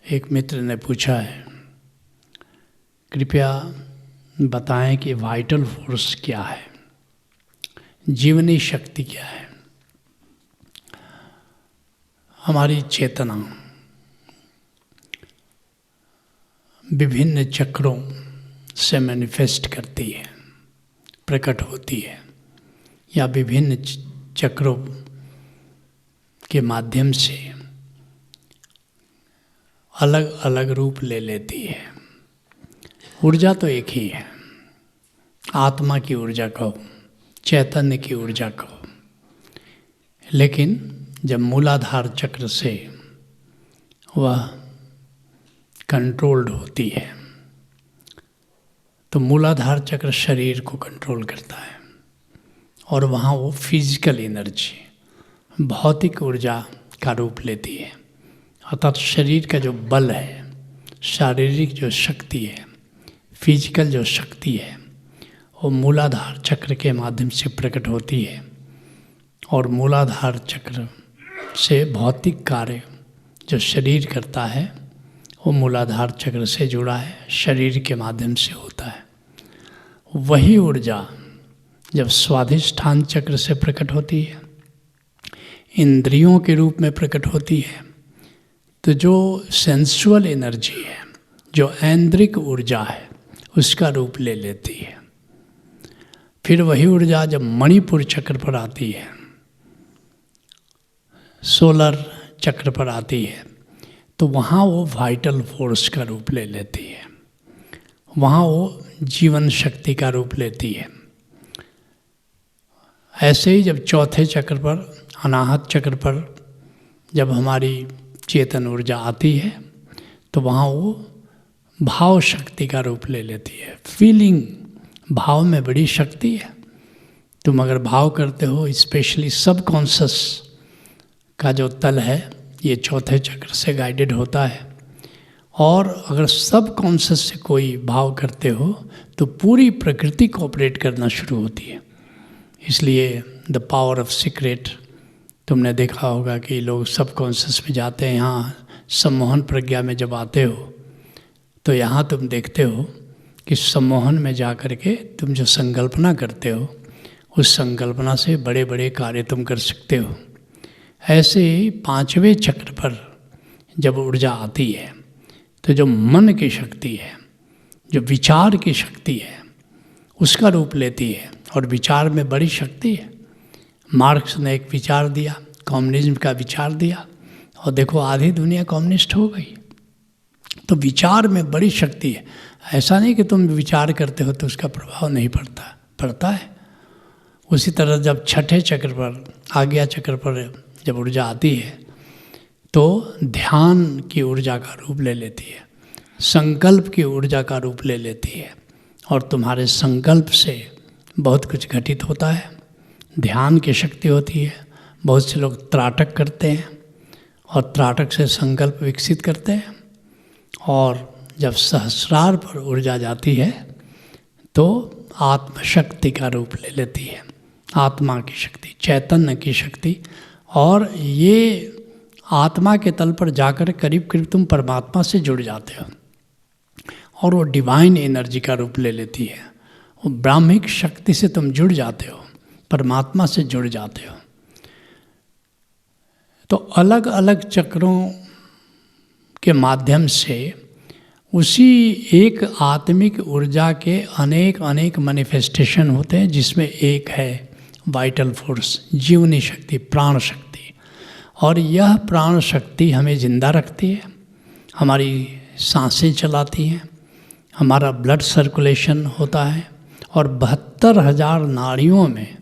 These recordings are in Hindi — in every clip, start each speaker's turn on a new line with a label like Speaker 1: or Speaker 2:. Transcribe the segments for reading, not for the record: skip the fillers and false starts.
Speaker 1: एक मित्र ने पूछा है, कृपया बताएं कि वाइटल फोर्स क्या है, जीवनी शक्ति क्या है। हमारी चेतना विभिन्न चक्रों से मैनिफेस्ट करती है, प्रकट होती है, या विभिन्न चक्रों के माध्यम से अलग अलग रूप ले लेती है। ऊर्जा तो एक ही है, आत्मा की ऊर्जा कहो, चैतन्य की ऊर्जा कहो, लेकिन जब मूलाधार चक्र से वह कंट्रोल्ड होती है तो मूलाधार चक्र शरीर को कंट्रोल करता है और वहाँ वो फिजिकल एनर्जी, भौतिक ऊर्जा का रूप लेती है। अर्थात शरीर का जो बल है, शारीरिक जो शक्ति है, फिजिकल जो शक्ति है, वो मूलाधार चक्र के माध्यम से प्रकट होती है और मूलाधार चक्र से भौतिक कार्य जो शरीर करता है वो मूलाधार चक्र से जुड़ा है, शरीर के माध्यम से होता है। वही ऊर्जा जब स्वाधिष्ठान चक्र से प्रकट होती है, इंद्रियों के रूप में प्रकट होती है, तो जो सेंसुअल एनर्जी है, जो ऐन्द्रिक ऊर्जा है, उसका रूप ले लेती है। फिर वही ऊर्जा जब मणिपुर चक्र पर आती है, सोलर चक्र पर आती है, तो वहाँ वो वाइटल फोर्स का रूप ले लेती है, वहाँ वो जीवन शक्ति का रूप लेती है। ऐसे ही जब चौथे चक्र पर, अनाहत चक्र पर जब हमारी चेतन ऊर्जा आती है तो वहाँ वो भाव शक्ति का रूप ले लेती है। फीलिंग, भाव में बड़ी शक्ति है। तुम अगर भाव करते हो, स्पेशली सबकॉन्शस का जो तल है ये चौथे चक्र से गाइडेड होता है, और अगर सबकॉन्शस से कोई भाव करते हो तो पूरी प्रकृति कोऑपरेट करना शुरू होती है। इसलिए द पावर ऑफ सीक्रेट, तुमने देखा होगा कि लोग सबकॉन्शस में जाते हैं। यहाँ सम्मोहन प्रज्ञा में जब आते हो तो यहाँ तुम देखते हो कि सम्मोहन में जा कर के तुम जो संकल्पना करते हो, उस संकल्पना से बड़े बड़े कार्य तुम कर सकते हो। ऐसे ही पांचवें चक्र पर जब ऊर्जा आती है तो जो मन की शक्ति है, जो विचार की शक्ति है, उसका रूप लेती है, और विचार में बड़ी शक्ति है। मार्क्स ने एक विचार दिया, कम्युनिज्म का विचार दिया, और देखो आधी दुनिया कम्युनिस्ट हो गई। तो विचार में बड़ी शक्ति है। ऐसा नहीं कि तुम विचार करते हो तो उसका प्रभाव नहीं पड़ता है। उसी तरह जब छठे चक्र पर, आज्ञा चक्र पर जब ऊर्जा आती है तो ध्यान की ऊर्जा का रूप ले लेती है, संकल्प की ऊर्जा का रूप ले लेती है, और तुम्हारे संकल्प से बहुत कुछ घटित होता है। ध्यान की शक्ति होती है। बहुत से लोग त्राटक करते हैं और त्राटक से संकल्प विकसित करते हैं, और जब सहस्रार पर ऊर्जा जाती है तो आत्मशक्ति का रूप ले लेती है, आत्मा की शक्ति, चैतन्य की शक्ति। और ये आत्मा के तल पर जाकर करीब करीब तुम परमात्मा से जुड़ जाते हो, और वो डिवाइन एनर्जी का रूप ले लेती है। वो ब्राह्मिक शक्ति से तुम जुड़ जाते हो, परमात्मा से जुड़ जाते हो। तो अलग अलग चक्रों के माध्यम से उसी एक आत्मिक ऊर्जा के अनेक अनेक मैनिफेस्टेशन होते हैं, जिसमें एक है वाइटल फोर्स, जीवनी शक्ति, प्राण शक्ति। और यह प्राण शक्ति हमें जिंदा रखती है, हमारी सांसें चलाती हैं, हमारा ब्लड सर्कुलेशन होता है, और 72,000 नाड़ियों में,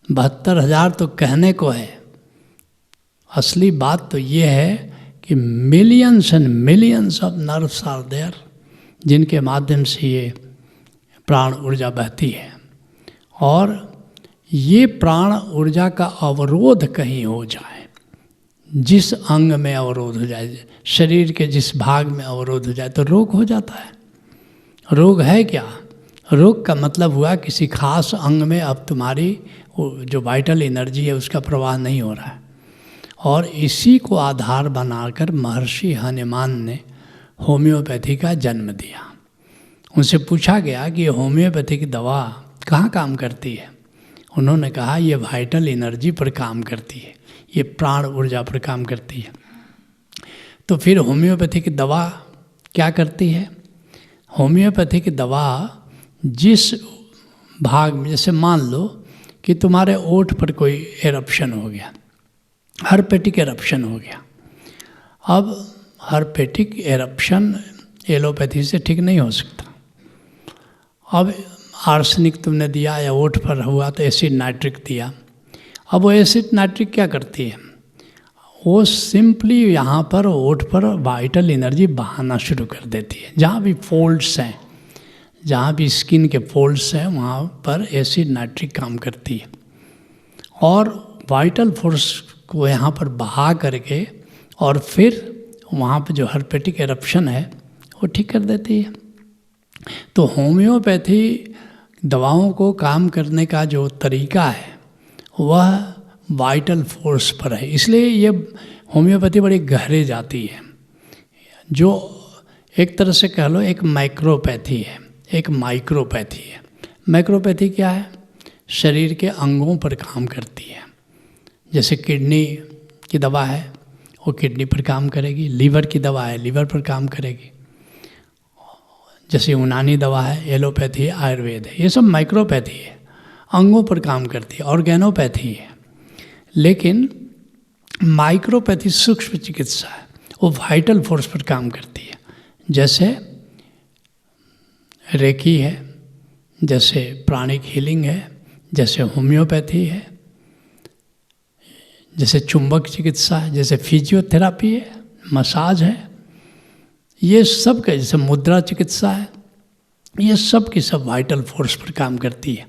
Speaker 1: 72,000 तो कहने को है, असली बात तो ये है कि millions and millions of nerves are there, जिनके माध्यम से ये प्राण ऊर्जा बहती है। और ये प्राण ऊर्जा का अवरोध कहीं हो जाए, जिस अंग में अवरोध हो जाए, शरीर के जिस भाग में अवरोध हो जाए, तो रोग हो जाता है। रोग है क्या? रोग का मतलब हुआ किसी खास अंग में अब तुम्हारी जो वाइटल एनर्जी है उसका प्रवाह नहीं हो रहा है। और इसी को आधार बनाकर महर्षि हनुमान ने होम्योपैथी का जन्म दिया। उनसे पूछा गया कि होम्योपैथिक दवा कहाँ काम करती है। उन्होंने कहा ये वाइटल एनर्जी पर काम करती है, ये प्राण ऊर्जा पर काम करती है। तो फिर होम्योपैथिक दवा क्या करती है? होम्योपैथिक दवा जिस भाग में, जैसे मान लो कि तुम्हारे ओठ पर कोई एरप्शन हो गया, हर्पेटिक एरप्शन हो गया। अब हर्पेटिक एरप्शन एलोपैथी से ठीक नहीं हो सकता। अब आर्सेनिक तुमने दिया या ओठ पर हुआ तो एसिड नाइट्रिक दिया। अब वो एसिड नाइट्रिक क्या करती है? वो सिंपली यहाँ पर ओठ पर वाइटल एनर्जी बहाना शुरू कर देती है। जहाँ भी फोल्ड्स हैं, जहाँ भी स्किन के फोल्ड्स हैं, वहाँ पर एसिड नाइट्रिक काम करती है और वाइटल फोर्स को यहाँ पर बहा करके और फिर वहाँ पर जो हर्पेटिक एरप्शन है वो ठीक कर देती है। तो होम्योपैथी दवाओं को काम करने का जो तरीका है वह वाइटल फोर्स पर है। इसलिए ये होम्योपैथी बड़ी गहरे जाती है, जो एक तरह से कह लो एक माइक्रोपैथी है, एक माइक्रोपैथी है। माइक्रोपैथी क्या है? शरीर के अंगों पर काम करती है। जैसे किडनी की दवा है, वो किडनी पर काम करेगी। लीवर की दवा है, लीवर पर काम करेगी। जैसे यूनानी दवा है, एलोपैथी है, आयुर्वेद है, ये सब माइक्रोपैथी है, अंगों पर काम करती है। ऑर्गेनोपैथी है। लेकिन माइक्रोपैथी सूक्ष्म चिकित्सा है, वो वाइटल फोर्स पर काम करती है। जैसे रेकी है, जैसे प्राणिक हीलिंग है, जैसे होम्योपैथी है, जैसे चुंबक चिकित्सा है, जैसे फिजियोथेरापी है, मसाज है, ये सब का, जैसे मुद्रा चिकित्सा है, ये सब की सब वाइटल फोर्स पर काम करती है।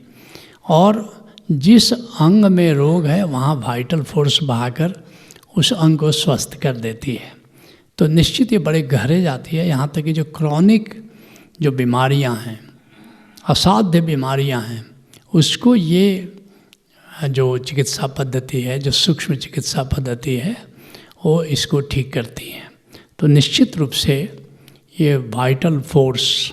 Speaker 1: और जिस अंग में रोग है वहाँ वाइटल फोर्स बहाकर उस अंग को स्वस्थ कर देती है। तो निश्चित ये बड़े गहरे जाती है। यहाँ तक कि जो क्रॉनिक जो बीमारियाँ हैं, असाध्य बीमारियाँ हैं, उसको ये जो चिकित्सा पद्धति है, जो सूक्ष्म चिकित्सा पद्धति है, वो इसको ठीक करती है। तो निश्चित रूप से ये वाइटल फोर्स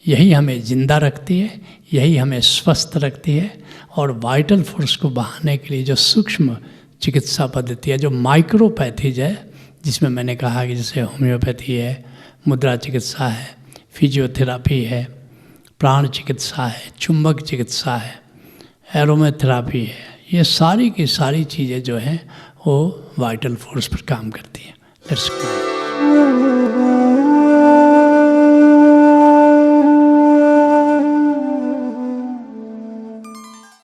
Speaker 1: यही हमें जिंदा रखती है, यही हमें स्वस्थ रखती है। और वाइटल फोर्स को बहाने के लिए जो सूक्ष्म चिकित्सा पद्धति है, जो माइक्रोपैथीज है, जिसमें मैंने कहा कि जैसे होम्योपैथी है, मुद्रा चिकित्सा है, फिजियोथेरापी है, प्राण चिकित्सा है, चुंबक चिकित्सा है, एरोमेथेरापी है, ये सारी की सारी चीज़ें जो हैं वो वाइटल फोर्स पर काम करती हैं। Let's go.